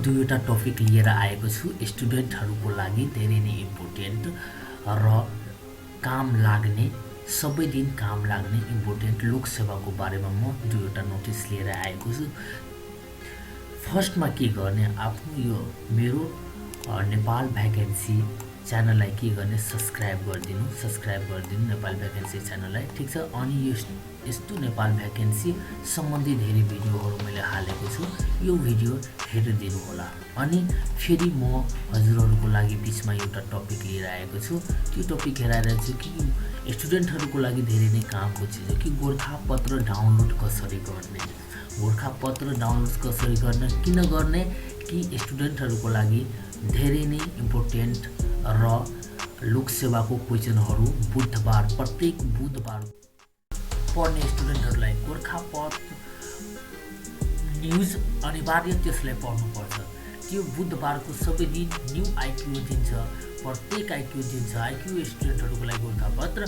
दुईवटा टपिक लिएर आएको छु स्टुडेन्टहरुको लागि धेरै नै इम्पोर्टेन्ट र काम लाग्ने सबै दिन काम लाग्ने इम्पोर्टेन्ट लोकसेवाको बारेमा म दुईवटा नोटिस लिएर आएको छु। फर्स्टमा के गर्ने आफ्नो यो मेरो नेपाल भ्याकेन्सी च्यानललाई के गर्ने सब्स्क्राइब गरिदिनु नेपाल भ्याकेन्सी च्यानललाई, ठीक छ। अनि यस्तो नेपाल भ्याकेन्सी सम्बन्धी धेरै भिडियोहरू मैले हालेको छु, यो भिडियो हेरिदिनु होला। अनि फेरि म हजुरहरूको लागि बिचमा एउटा टपिक लिएर आएको छु। त्यो टपिक हेराइरहेको छु कि स्टुडेन्टहरूको लागि धेरै नै कामको चिज हो कि गोरखापत्र डाउनलोड कसरी गर्ने, गोरखापत्र डाउनलोड कसरी गर्ने, किन गर्ने कि स्टुडेन्टहरूको लागि धेरै नै इम्पोर्टेन्ट र लोकसेवाको क्वेसनहरू बुधबार प्रत्येक बुधबार पढ्ने स्टुडेन्टहरूलाई गोरखापत्र न्युज अनिवार्य त्यसलाई पढ्नुपर्छ। त्यो बुधबारको सबै दिन न्यू आइक्यू दिन्छ, प्रत्येक आइक्यू दिन्छ। आइक्यू स्टुडेन्टहरूको लागि गोरखापत्र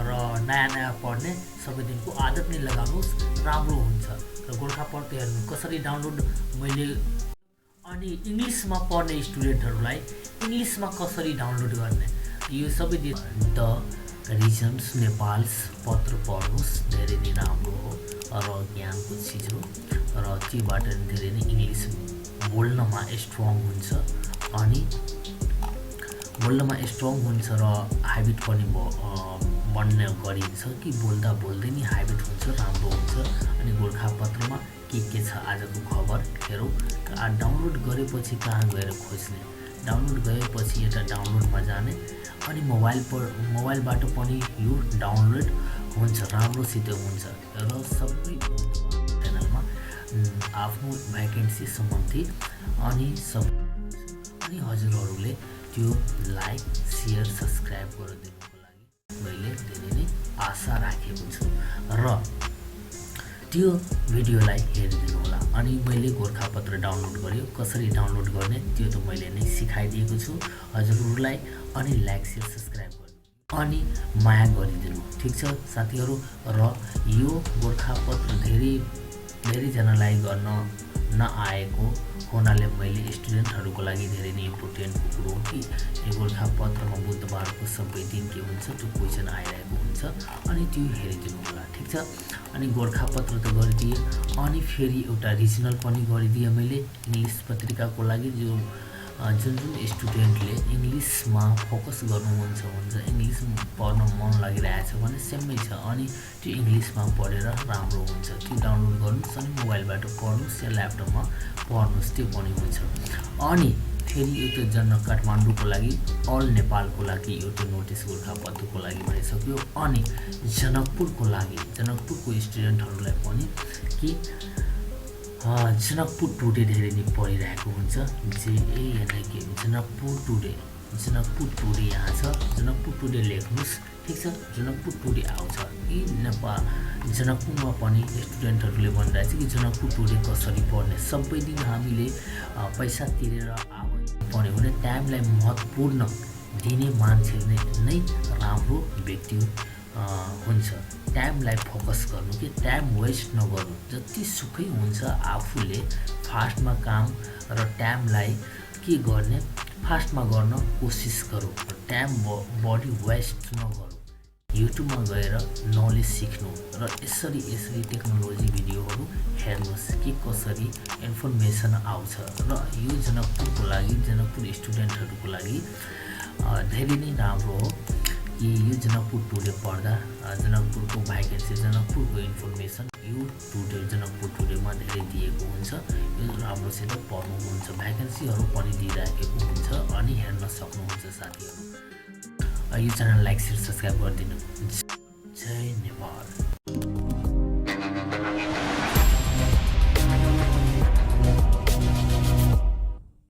र नयाँ पढ्ने सबै दिनको आदत नै लगाउनुहोस्, राम्रो हुन्छ। र गोरखापत्र हेर्नु कसरी डाउनलोड मैले अनि इङ्ग्लिसमा पढ्ने स्टुडेन्टहरूलाई इङ्ग्लिसमा कसरी डाउनलोड गर्ने यो सबै दिन द रिजन्स नेपाल्स पत्र पढ्नुहोस्, धेरै नै राम्रो हो र ज्ञानको चिज हो र त्योबाट धेरै नै इङ्ग्लिस बोल्नमा स्ट्रङ हुन्छ अनि बोल्नमा स्ट्रङ हुन्छ र ह्याबिट पनि बन्ने गरिन्छ कि बोल्दा बोल्दै नै ह्याबिट हुन्छ, राम्रो हुन्छ। अनि गोरखापत्रमा के छ आजको खबर हेरौँ। डाउनलोड गरेपछि कहाँ गएर खोज्ने, डाउनलोड गएपछि यता डाउनलोडमा जाने अनि मोबाइलबाट पनि यो डाउनलोड हुन्छ, राम्रोसित हुन्छ र सबै च्यानलमा आफ्नो भ्याकेन्सी सम्बन्धी अनि हजुरहरूले त्यो लाइक सेयर सब्स्क्राइब गरिदिनुको लागि मैले धेरै नै आशा राखेको छु र त्यो भिडियोलाई हेरिदिनु होला। अनि मैले गोरखापत्र डाउनलोड गर्यो, कसरी डाउनलोड गर्ने त्यो त मैले नै सिकाइदिएको छु हजुरहरूलाई। अनि लाइक सेयर सब्स्क्राइब गर्नु अनि माया गरिदिनु, ठिक छ साथीहरू। र यो गोरखापत्र धेरैजनालाई गर्न नआएको हुनाले मैले स्टुडेन्टहरूको लागि धेरै नै इम्पोर्टेन्ट कुरो हो कि यो गोरखापत्रमा बुधबारको सबै दिन के हुन्छ त्यो क्वेसन आइरहेको हुन्छ अनि त्यो हेरिदिनु होला, ठिक छ। अनि गोरखापत्र त गरिदिएँ अनि फेरि एउटा रिजनल पनि गरिदिएँ मैले इङ्ग्लिस पत्रिकाको लागि। जुन स्टुडेन्टले इङ्ग्लिसमा फोकस गर्नुहुन्छ इङ्ग्लिस पढ्न मन लागिरहेछ भने सेमै छ अनि त्यो इङ्ग्लिसमा पढेर राम्रो हुन्छ। त्यो डाउनलोड गर्नुहोस् अनि मोबाइलबाट पढ्नुहोस् या ल्यापटपमा पढ्नुहोस्, त्यो पनि हुन्छ। अनि फेरि एउटा काठमाडौँको लागि अल नेपालको लागि एउटा नोटिस गोरखापत्रको लागि भइसक्यो। अनि जनकपुरको स्टुडेन्टहरूलाई पनि कि जनकपुर टुडे धेरै नै पढिरहेको हुन्छ। जनकपुर टुडे यहाँ छ, जनकपुर टुडे लेख्नुहोस्, ठिक छ। जनकपुर टुडे आउँछ कि जनकपुरमा पनि स्टुडेन्टहरूले भनिरहेको छ कि जनकपुर टुडे कसरी पढ्ने। सबै दिन हामीले पैसा तिरेर पढ्यो भने टाइमलाई महत्त्वपूर्ण दिने मान्छे नै राम्रो व्यक्ति हुन्छ। टाइमलाई फोकस गर्नु कि टाइम वेस्ट नगर्नु, जति सुकै हुन्छ आफूले फास्टमा काम र टाइमलाई के गर्ने फास्टमा गर्न कोसिस गरौँ, टाइम बढी वेस्ट नगरौँ। युट्युबमा गएर नलेज सिक्नु र यसरी टेक्नोलोजी भिडियोहरू हेर्नुहोस् कि कसरी इन्फर्मेसन आउँछ। र यो जनकपुर स्टुडेन्टहरूको लागि धेरै नै राम्रो हो कि यो जनकपुर टुडे पढ्दा जनकपुरको भ्याकेन्सी जनकपुरको इन्फर्मेसन यो जनकपुर टुडेमा धेरै दिएको हुन्छ। यो राम्रोसित पढ्नुहुन्छ, भ्याकेन्सीहरू पनि दिइराखेको हुन्छ अनि हेर्न सक्नुहुन्छ साथीहरू। यो च्यानल लाइक सेयर सब्स्क्राइब गरिदिनु। जय नेपाल।